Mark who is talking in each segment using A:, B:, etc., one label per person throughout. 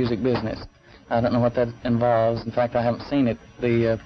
A: music business. I don't know what that involves. In fact, I haven't seen it, the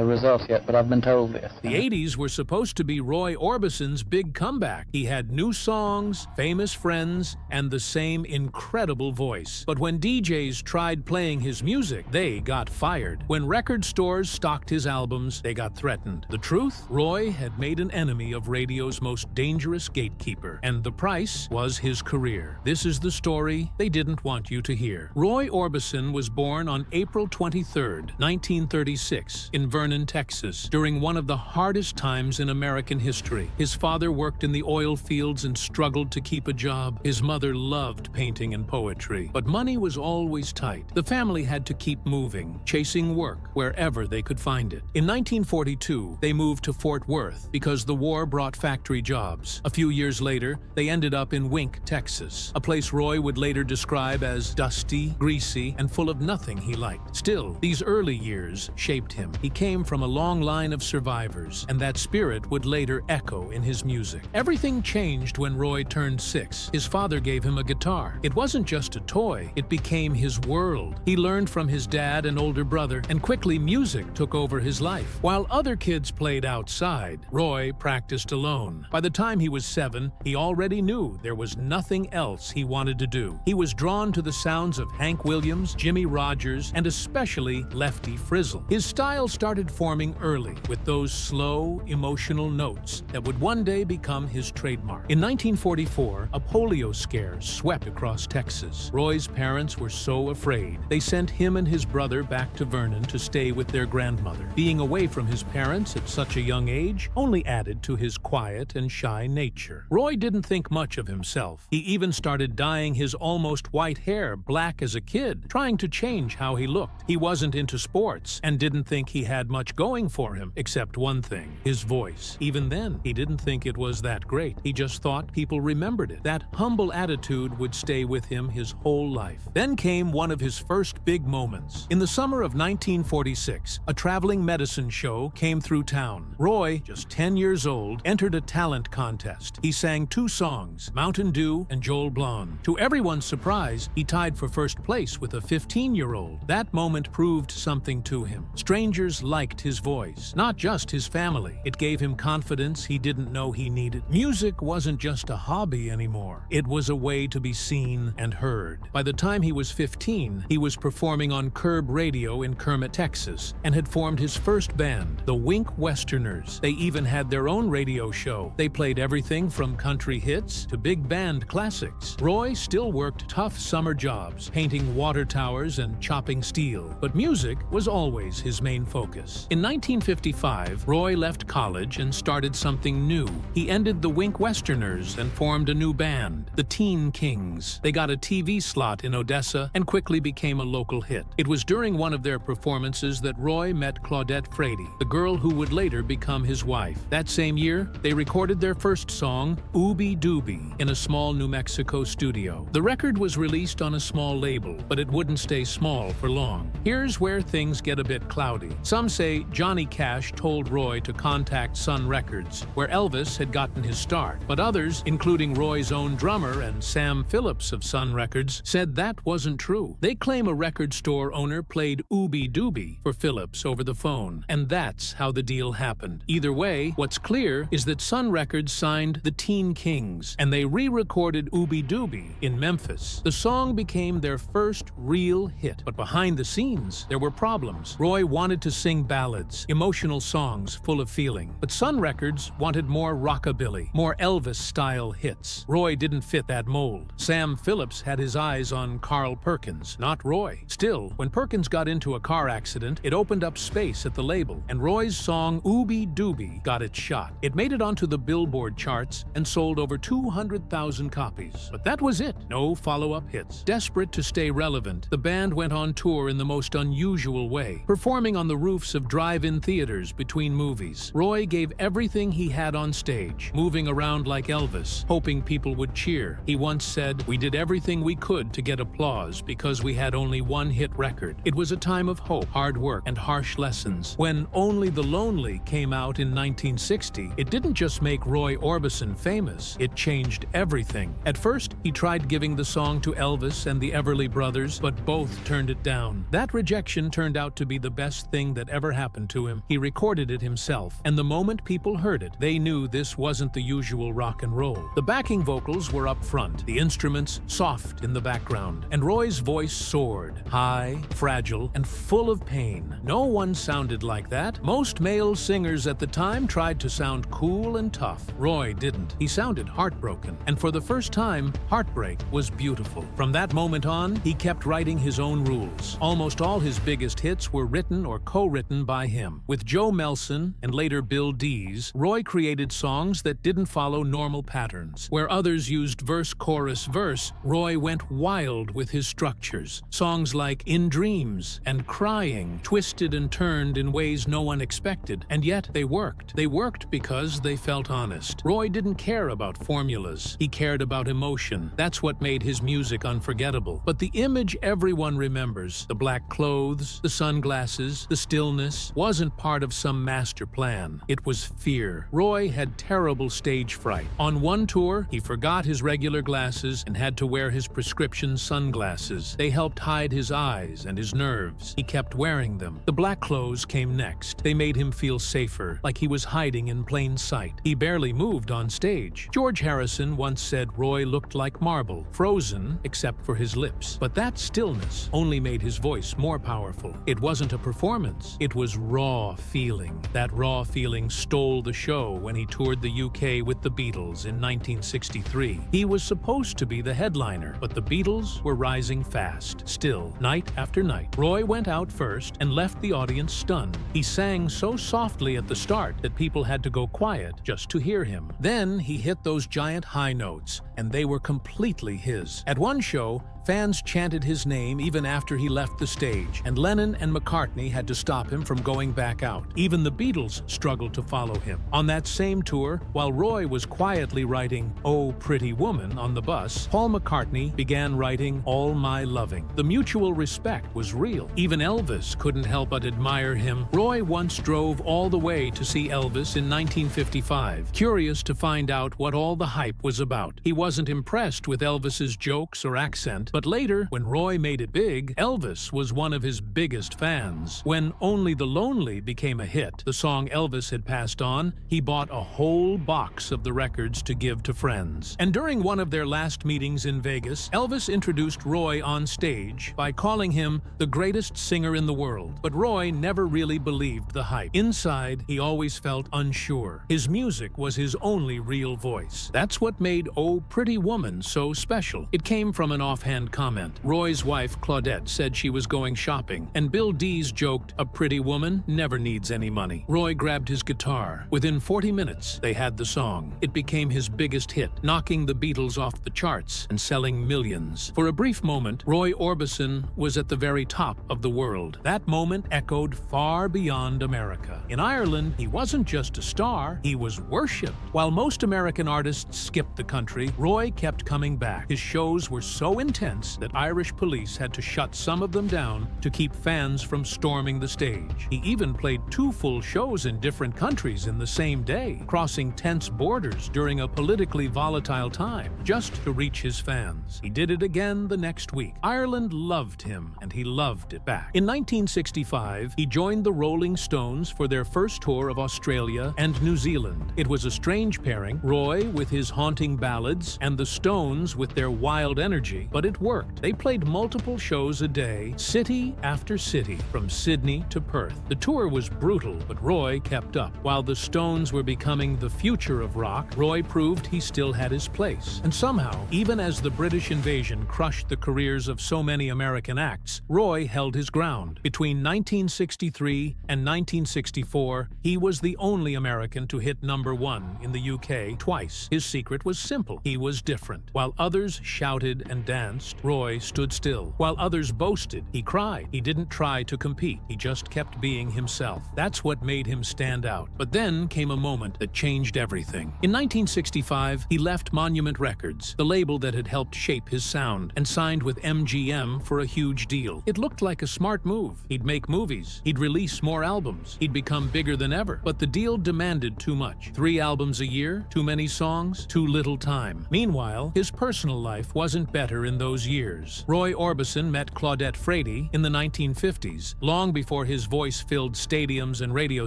A: results yet, but I've been told this.
B: The 80s were supposed to be Roy Orbison's big comeback. He had new songs, famous friends, and the same incredible voice. But when DJs tried playing his music, they got fired. When record stores stocked his albums, they got threatened. The truth? Roy had made an enemy of radio's most dangerous gatekeeper, and the price was his career. This is the story they didn't want you to hear. Roy Orbison was born on April 23, 1936, in Vernon, Texas, during one of the hardest times in American history. His father worked in the oil fields and struggled to keep a job. His mother loved painting and poetry, but money was always tight. The family had to keep moving, chasing work wherever they could find it. In 1942, they moved to Fort Worth because the war brought factory jobs. A few years later, they ended up in Wink, Texas, a place Roy would later describe as dusty, greasy, and full of nothing he liked. Still, these early years shaped him. He came from a long line of survivors, and that spirit would later echo in his music. Everything changed when Roy turned 6. His father gave him a guitar. It wasn't just a toy, it became his world. He learned from his dad and older brother, and quickly music took over his life. While other kids played outside, Roy practiced alone. By the time he was 7, he already knew there was nothing else he wanted to do. He was drawn to the sounds of Hank Williams, Jimmie Rodgers, and especially Lefty Frizzle. His style started forming early with those slow, emotional notes that would one day become his trademark. In 1944, a polio scare swept across Texas. Roy's parents were so afraid, they sent him and his brother back to Vernon to stay with their grandmother. Being away from his parents at such a young age only added to his quiet and shy nature. Roy didn't think much of himself. He even started dyeing his almost white hair black as a kid, trying to change how he looked. He wasn't into sports and didn't think he had much going for him, except one thing, his voice. Even then, he didn't think it was that great. He just thought people remembered it. That humble attitude would stay with him his whole life. Then came one of his first big moments. In the summer of 1946, a traveling medicine show came through town. Roy, just 10 years old, entered a talent contest. He sang 2 songs, Mountain Dew and Joel Blonde. To everyone's surprise, he tied for first place with a 15-year-old. That moment proved something to him. Strangers liked his voice, not just his family. It gave him confidence he didn't know he needed. Music wasn't just a hobby anymore. It was a way to be seen and heard. By the time he was 15, he was performing on Curb Radio in Kermit, Texas, and had formed his first band, the Wink Westerners. They even had their own radio show. They played everything from country hits to big band classics. Roy still worked tough summer jobs, painting water towers and chopping steel, but music was always his main focus. In 1955, Roy left college and started something new. He ended the Wink Westerners and formed a new band, the Teen Kings. They got a TV slot in Odessa and quickly became a local hit. It was during one of their performances that Roy met Claudette Frady, the girl who would later become his wife. That same year, they recorded their first song, Ooby Dooby, in a small New Mexico studio. The record was released on a small label, but it wouldn't stay small for long. Here's where things get a bit cloudy. Some say Johnny Cash told Roy to contact Sun Records, where Elvis had gotten his start. But others, including Roy's own drummer and Sam Phillips of Sun Records, said that wasn't true. They claim a record store owner played Ooby Dooby for Phillips over the phone, and that's how the deal happened. Either way, what's clear is that Sun Records signed the Teen Kings, and they re-recorded Ooby Dooby in Memphis. The song became their first real hit, but behind the scenes, there were problems. Roy wanted to sing ballads, emotional songs full of feeling, but Sun Records wanted more rockabilly, more Elvis-style hits. Roy didn't fit that mold. Sam Phillips had his eyes on Carl Perkins, not Roy. Still, when Perkins got into a car accident, it opened up space at the label, and Roy's song Ooby Dooby got its shot. It made it onto the Billboard charts and sold over 200,000 copies. But that was it. No follow-up hits. Desperate to stay relevant, the band went on tour in the most unusual way, performing on the roofs weeks of drive-in theaters between movies. Roy gave everything he had on stage, moving around like Elvis, hoping people would cheer. He once said, "We did everything we could to get applause because we had only one hit record." It was a time of hope, hard work, and harsh lessons. When Only the Lonely came out in 1960, it didn't just make Roy Orbison famous, it changed everything. At first, he tried giving the song to Elvis and the Everly Brothers, but both turned it down. That rejection turned out to be the best thing that ever happened to him. He recorded it himself, and the moment people heard it, they knew this wasn't the usual rock and roll. The backing vocals were up front, the instruments soft in the background, and Roy's voice soared, high, fragile, and full of pain. No one sounded like that. Most male singers at the time tried to sound cool and tough. Roy didn't. He sounded heartbroken, and for the first time, heartbreak was beautiful. From that moment on, he kept writing his own rules. Almost all his biggest hits were written or co-written by him. With Joe Melson and later Bill Dees, Roy created songs that didn't follow normal patterns. Where others used verse, chorus, verse, Roy went wild with his structures. Songs like In Dreams and Crying twisted and turned in ways no one expected, and yet they worked. They worked because they felt honest. Roy didn't care about formulas. He cared about emotion. That's what made his music unforgettable. But the image everyone remembers, the black clothes, the sunglasses, the stillness, wasn't part of some master plan. It was fear. Roy had terrible stage fright. On one tour, he forgot his regular glasses and had to wear his prescription sunglasses. They helped hide his eyes and his nerves. He kept wearing them. The black clothes came next. They made him feel safer, like he was hiding in plain sight. He barely moved on stage. George Harrison once said Roy looked like marble, frozen except for his lips. But that stillness only made his voice more powerful. It wasn't a performance. It was raw feeling. That raw feeling stole the show when he toured the UK with the Beatles in 1963. He was supposed to be the headliner, but the Beatles were rising fast. Still, night after night, Roy went out first and left the audience stunned. He sang so softly at the start that people had to go quiet just to hear him. Then he hit those giant high notes, and they were completely his. At one show, fans chanted his name even after he left the stage, and Lennon and McCartney had to stop him from going back out. Even the Beatles struggled to follow him. On that same tour, while Roy was quietly writing "Oh, Pretty Woman" on the bus, Paul McCartney began writing "All My Loving." The mutual respect was real. Even Elvis couldn't help but admire him. Roy once drove all the way to see Elvis in 1955, curious to find out what all the hype was about. He wasn't impressed with Elvis's jokes or accent, but later, when Roy made it big, Elvis was one of his biggest fans. When Only the Lonely became a hit, the song Elvis had passed on, he bought a whole box of the records to give to friends. And during one of their last meetings in Vegas, Elvis introduced Roy on stage by calling him the greatest singer in the world. But Roy never really believed the hype. Inside, he always felt unsure. His music was his only real voice. That's what made Oh, Pretty Woman so special. It came from an offhand comment. Roy's wife, Claudette, said she was going shopping, and Bill Dees joked, "A pretty woman never needs any money." Roy grabbed his guitar. Within 40 minutes, they had the song. It became his biggest hit, knocking the Beatles off the charts and selling millions. For a brief moment, Roy Orbison was at the very top of the world. That moment echoed far beyond America. In Ireland, he wasn't just a star, he was worshipped. While most American artists skipped the country, Roy kept coming back. His shows were so intense that Irish police had to shut some of them down to keep fans from storming the stage. He even played 2 full shows in different countries in the same day, crossing tense borders during a politically volatile time, just to reach his fans. He did it again the next week. Ireland loved him, and he loved it back. In 1965, he joined the Rolling Stones for their first tour of Australia and New Zealand. It was a strange pairing, Roy with his haunting ballads and the Stones with their wild energy, but it worked. They played multiple shows a day, city after city, from Sydney to Perth. The tour was brutal, but Roy kept up. While the Stones were becoming the future of rock, Roy proved he still had his place. And somehow, even as the British invasion crushed the careers of so many American acts, Roy held his ground. Between 1963 and 1964, he was the only American to hit #1 in the UK twice. His secret was simple. He was different. While others shouted and danced, lost. Roy stood still. While others boasted, he cried. He didn't try to compete. He just kept being himself. That's what made him stand out. But then came a moment that changed everything. In 1965, he left Monument Records, the label that had helped shape his sound, and signed with MGM for a huge deal. It looked like a smart move. He'd make movies. He'd release more albums. He'd become bigger than ever. But the deal demanded too much. 3 albums a year, too many songs, too little time. Meanwhile, his personal life wasn't better in those years. Roy Orbison met Claudette Frady in the 1950s, long before his voice filled stadiums and radio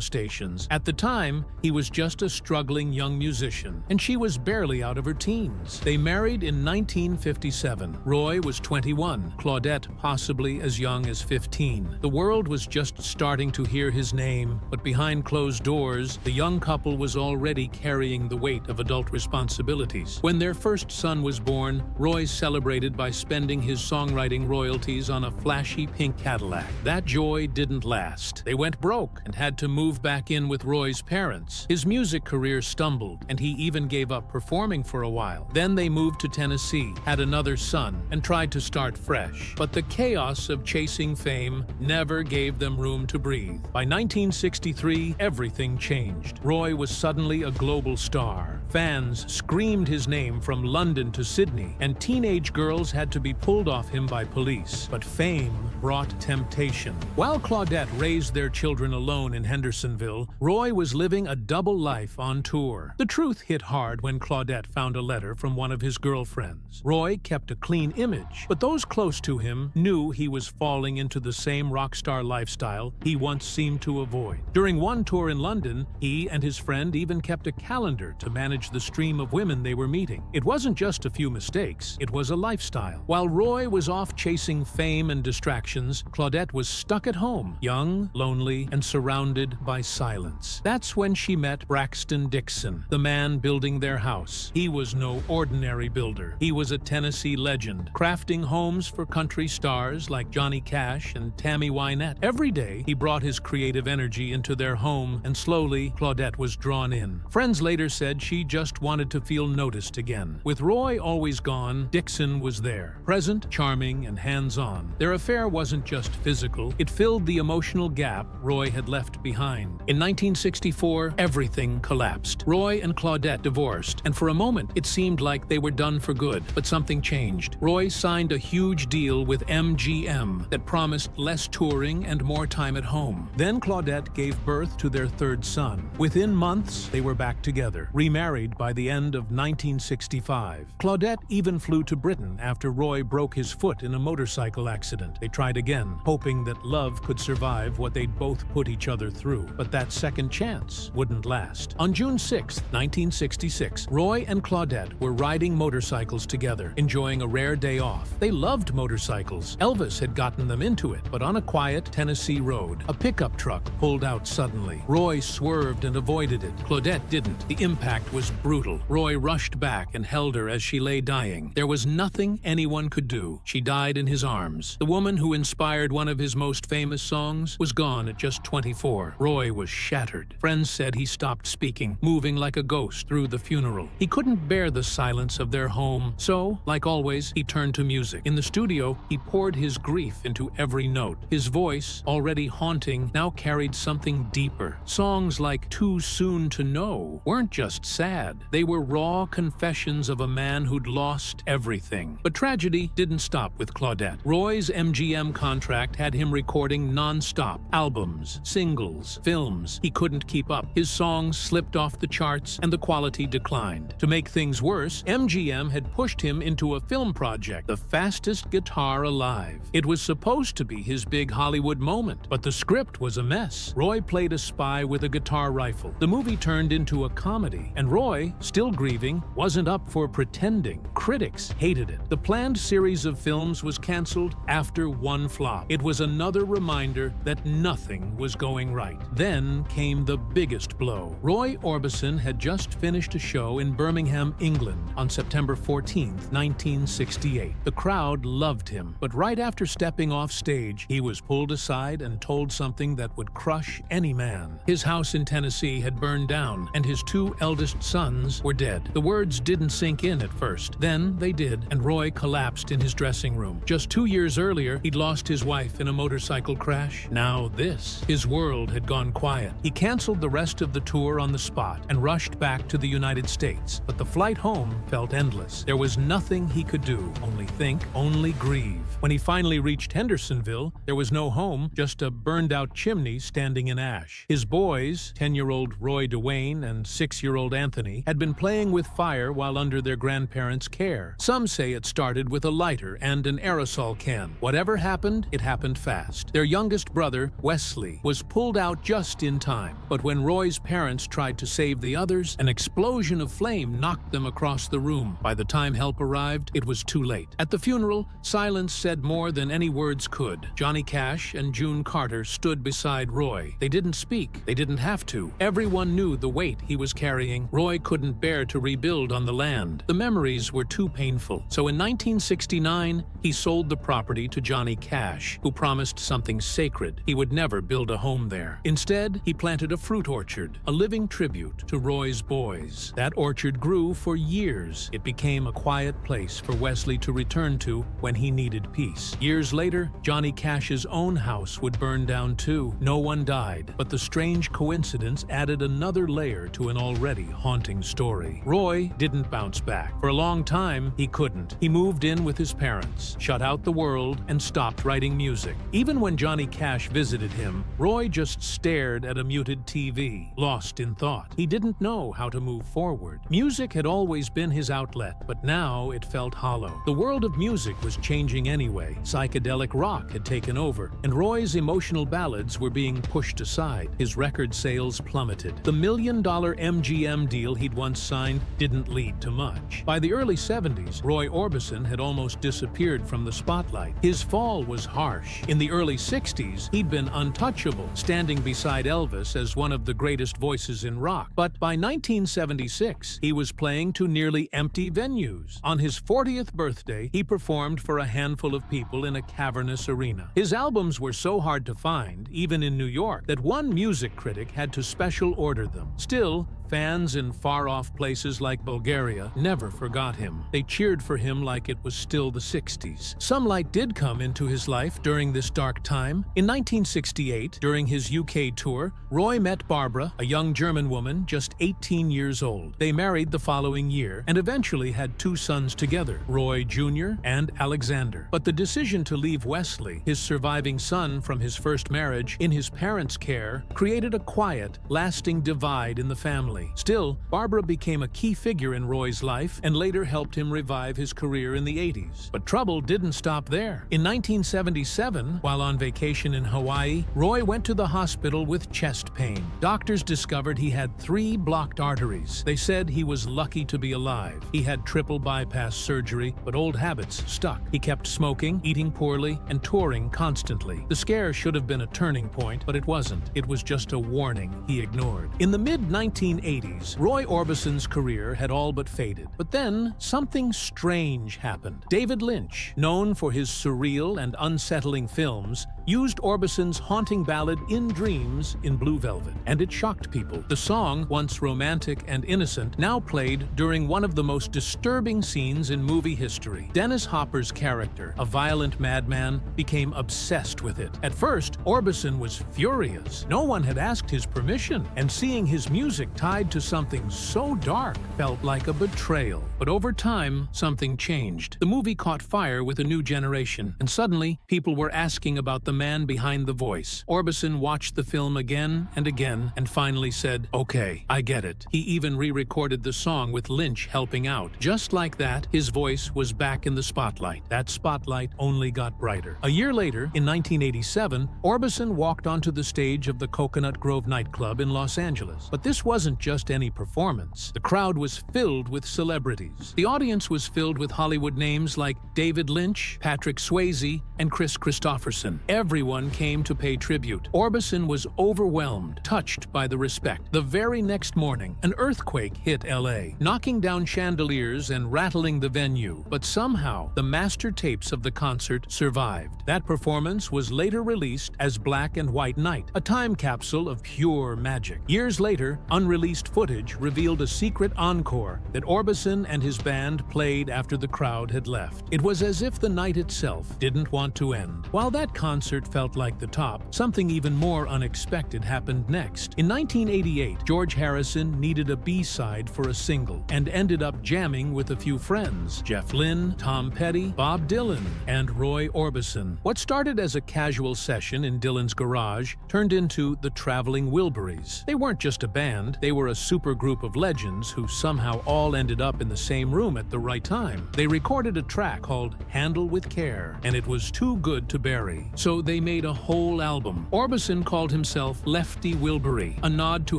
B: stations. At the time, he was just a struggling young musician, and she was barely out of her teens. They married in 1957. Roy was 21, Claudette possibly as young as 15. The world was just starting to hear his name, but behind closed doors, the young couple was already carrying the weight of adult responsibilities. When their first son was born, Roy celebrated by spending his songwriting royalties on a flashy pink Cadillac. That joy didn't last. They went broke and had to move back in with Roy's parents. His music career stumbled, and he even gave up performing for a while. Then they moved to Tennessee, had another son, and tried to start fresh. But the chaos of chasing fame never gave them room to breathe. By 1963, everything changed. Roy was suddenly a global star. Fans screamed his name from London to Sydney, and teenage girls had to be pulled off him by police. But fame brought temptation. While Claudette raised their children alone in Hendersonville, Roy was living a double life on tour. The truth hit hard when Claudette found a letter from one of his girlfriends. Roy kept a clean image, but those close to him knew he was falling into the same rock star lifestyle he once seemed to avoid. During one tour in London, he and his friend even kept a calendar to manage the stream of women they were meeting. It wasn't just a few mistakes, it was a lifestyle. While Roy was off chasing fame and distractions, Claudette was stuck at home, young, lonely, and surrounded by silence. That's when she met Braxton Dixon, the man building their house. He was no ordinary builder. He was a Tennessee legend, crafting homes for country stars like Johnny Cash and Tammy Wynette. Every day, he brought his creative energy into their home, and slowly, Claudette was drawn in. Friends later said she just wanted to feel noticed again. With Roy always gone, Dixon was there, present, charming, and hands-on. Their affair wasn't just physical, it filled the emotional gap Roy had left behind. In 1964, everything collapsed. Roy and Claudette divorced, and for a moment, it seemed like they were done for good. But something changed. Roy signed a huge deal with MGM that promised less touring and more time at home. Then Claudette gave birth to their third son. Within months, they were back together, remarried by the end of 1965. Claudette even flew to Britain after Roy broke his foot in a motorcycle accident. They tried again, hoping that love could survive what they'd both put each other through. But that second chance wouldn't last. On June 6, 1966, Roy and Claudette were riding motorcycles together, enjoying a rare day off. They loved motorcycles. Elvis had gotten them into it, but on a quiet Tennessee road, a pickup truck pulled out suddenly. Roy swerved and avoided it. Claudette didn't. The impact was brutal. Roy rushed back and held her as she lay dying. There was nothing anyone could do. She died in his arms. The woman who inspired one of his most famous songs was gone at just 24. Roy was shattered. Friends said he stopped speaking, moving like a ghost through the funeral. He couldn't bear the silence of their home, so, like always, he turned to music. In the studio, he poured his grief into every note. His voice, already haunting, now carried something deeper. Songs like Too Soon to Know weren't just sad. They were raw confessions of a man who'd lost everything. But tragedy didn't stop with Claudette. Roy's MGM contract had him recording non-stop albums, singles, films. He couldn't keep up. His songs slipped off the charts and the quality declined. To make things worse, MGM had pushed him into a film project, The Fastest Guitar Alive. It was supposed to be his big Hollywood moment, but the script was a mess. Roy played a spy with a guitar rifle. The movie turned into a comedy, and Roy, still grieving, wasn't up for pretending. Critics hated it. The planned series of films was canceled after one flop. It was another reminder that nothing was going right. Then came the biggest blow. Roy Orbison had just finished a show in Birmingham, England on September 14, 1968. The crowd loved him, but right after stepping off stage, he was pulled aside and told something that would crush any man. His house in Tennessee had burned down, and his 2 eldest sons were dead. The words didn't sink in at first. Then they did, and Roy collapsed collapsed in his dressing room. Just 2 years earlier, he'd lost his wife in a motorcycle crash. Now this. His world had gone quiet. He canceled the rest of the tour on the spot and rushed back to the United States. But the flight home felt endless. There was nothing he could do. Only think, only grieve. When he finally reached Hendersonville, there was no home, just a burned-out chimney standing in ash. His boys, 10-year-old Roy Dwayne and 6-year-old Anthony, had been playing with fire while under their grandparents' care. Some say it started with a lighter and an aerosol can. Whatever happened, it happened fast. Their youngest brother, Wesley, was pulled out just in time. But when Roy's parents tried to save the others, an explosion of flame knocked them across the room. By the time help arrived, it was too late. At the funeral, silence said more than any words could. Johnny Cash and June Carter stood beside Roy. They didn't speak. They didn't have to. Everyone knew the weight he was carrying. Roy couldn't bear to rebuild on the land. The memories were too painful. So in 1969, he sold the property to Johnny Cash, who promised something sacred. He would never build a home there. Instead, he planted a fruit orchard, a living tribute to Roy's boys. That orchard grew for years. It became a quiet place for Wesley to return to when he needed peace. Years later, Johnny Cash's own house would burn down too. No one died, but the strange coincidence added another layer to an already haunting story. Roy didn't bounce back. For a long time, he couldn't. He moved in with his parents, shut out the world, and stopped writing music. Even when Johnny Cash visited him, Roy just stared at a muted TV, lost in thought. He didn't know how to move forward. Music had always been his outlet, but now it felt hollow. The world of music was changing anyway. Psychedelic rock had taken over, and Roy's emotional ballads were being pushed aside. His record sales plummeted. The $1 million MGM deal he'd once signed didn't lead to much. By the early 70s, Roy Orbison had almost disappeared from the spotlight. His fall was harsh. In the early 60s, he'd been untouchable, standing beside Elvis as one of the greatest voices in rock. But by 1976, he was playing to nearly empty venues. On his 40th birthday, he performed for a handful of people in a cavernous arena. His albums were so hard to find, even in New York, that one music critic had to special order them. Still, fans in far-off places like Bulgaria never forgot him. They cheered for him like it was still the 60s. Some light did come into his life during this dark time. In 1968, during his UK tour, Roy met Barbara, a young German woman just 18 years old. They married the following year and eventually had 2 sons together, Roy Jr. and Alexander. But the decision to leave Wesley, his surviving son from his first marriage, in his parents' care, created a quiet, lasting divide in the family. Still, Barbara became a key figure in Roy's life and later helped him revive his career in the 80s. But trouble didn't stop there. In 1977, while on vacation in Hawaii, Roy went to the hospital with chest pain. Doctors discovered he had 3 blocked arteries. They said he was lucky to be alive. He had triple bypass surgery, but old habits stuck. He kept smoking, eating poorly, and touring constantly. The scare should have been a turning point, but it wasn't. It was just a warning he ignored. In the mid-1980s, Roy Orbison's career had all but faded. But then, something strange happened. David Lynch, known for his surreal and unsettling films, used Orbison's haunting ballad In Dreams in Blue Velvet, and it shocked people. The song, once romantic and innocent, now played during one of the most disturbing scenes in movie history. Dennis Hopper's character, a violent madman, became obsessed with it. At first, Orbison was furious. No one had asked his permission, and seeing his music tied to something so dark felt like a betrayal. But over time, something changed. The movie caught fire with a new generation, and suddenly, people were asking about the man behind the voice. Orbison watched the film again and finally said, "Okay, I get it." He even re-recorded the song with Lynch helping out. Just like that, his voice was back in the spotlight. That spotlight only got brighter. A year later, in 1987, Orbison walked onto the stage of the Coconut Grove nightclub in Los Angeles. But this wasn't just any performance. The crowd was filled with celebrities. The audience was filled with Hollywood names like David Lynch, Patrick Swayze, and Chris Christopherson. Everyone came to pay tribute. Orbison was overwhelmed, touched by the respect. The very next morning, an earthquake hit LA, knocking down chandeliers and rattling the venue. But somehow, the master tapes of the concert survived. That performance was later released as Black and White Night, a time capsule of pure magic. Years later, unreleased footage revealed a secret encore that Orbison and his band played after the crowd had left. It was as if the night itself didn't want to end. While that concert felt like the top, something even more unexpected happened next. In 1988, George Harrison needed a B-side for a single and ended up jamming with a few friends: Jeff Lynne, Tom Petty, Bob Dylan, and Roy Orbison. What started as a casual session in Dylan's garage turned into the Traveling Wilburys. They weren't just a band, they were a supergroup of legends who somehow all ended up in the same room at the right time. They recorded a track called Handle with Care, and it was too good to bury. So they made a whole album. Orbison called himself Lefty Wilbury, a nod to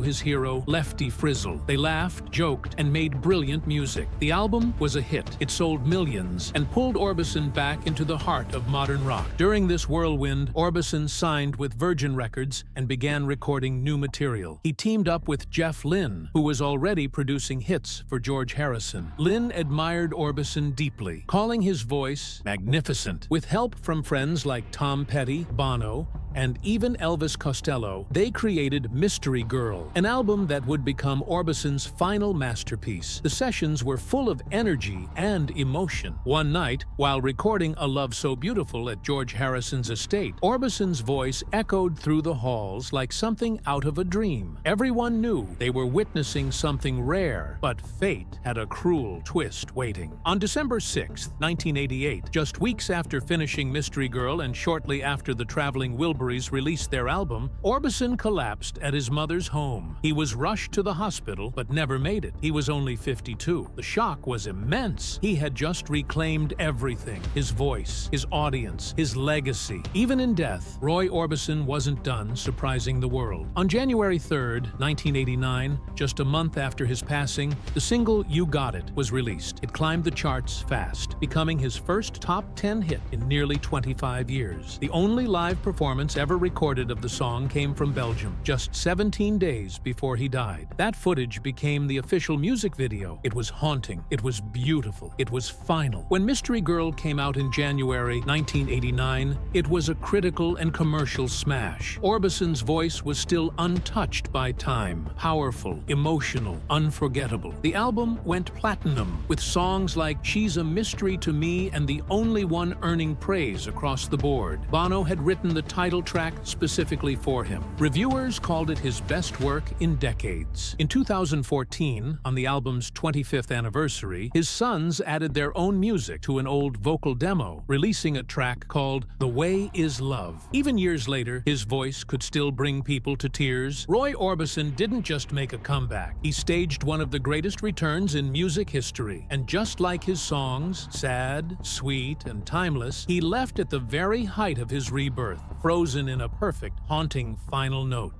B: his hero Lefty Frizzle. They laughed, joked, and made brilliant music. The album was a hit. It sold millions and pulled Orbison back into the heart of modern rock. During this whirlwind, Orbison signed with Virgin Records and began recording new material. He teamed up with Jeff Lynne, who was already producing hits for George Harrison. Lynne admired Orbison deeply, calling his voice magnificent. With help from friends like Tom Petty, Bono, and even Elvis Costello, they created Mystery Girl, an album that would become Orbison's final masterpiece. The sessions were full of energy and emotion. One night, while recording A Love So Beautiful at George Harrison's estate, Orbison's voice echoed through the halls like something out of a dream. Everyone knew they were witnessing something rare, but fate had a cruel twist waiting. On December 6, 1988, just weeks after finishing Mystery Girl and shortly after the Traveling Wilburys released their album, Orbison collapsed at his mother's home. He was rushed to the hospital, but never made it. He was only 52. The shock was immense. He had just reclaimed everything: his voice, his audience, his legacy. Even in death, Roy Orbison wasn't done surprising the world. On January 3, 1989, just a month after his passing, the single You Got It was released. It climbed the charts fast, becoming his first top 10 hit in nearly 25 years. The only live performance ever recorded of the song came from Belgium, just 17 days before he died. That footage became the official music video. It was haunting, it was beautiful, it was final. When Mystery Girl came out in January 1989, it was a critical and commercial smash. Orbison's voice was still untouched by time, powerful, emotional, unforgettable. The album went platinum, with songs like She's a Mystery to Me and the only one earning praise across the board. Bono had written the title track specifically for him. Reviewers called it his best work in decades. In 2014, on the album's 25th anniversary, his sons added their own music to an old vocal demo, releasing a track called The Way Is Love. Even years later, his voice could still bring people to tears. Roy Orbison didn't just make a comeback. He staged one of the greatest returns in music history. And just like his songs, sad, sweet, and timeless, he left at the very height of his rebirth, frozen in a perfect, haunting final note.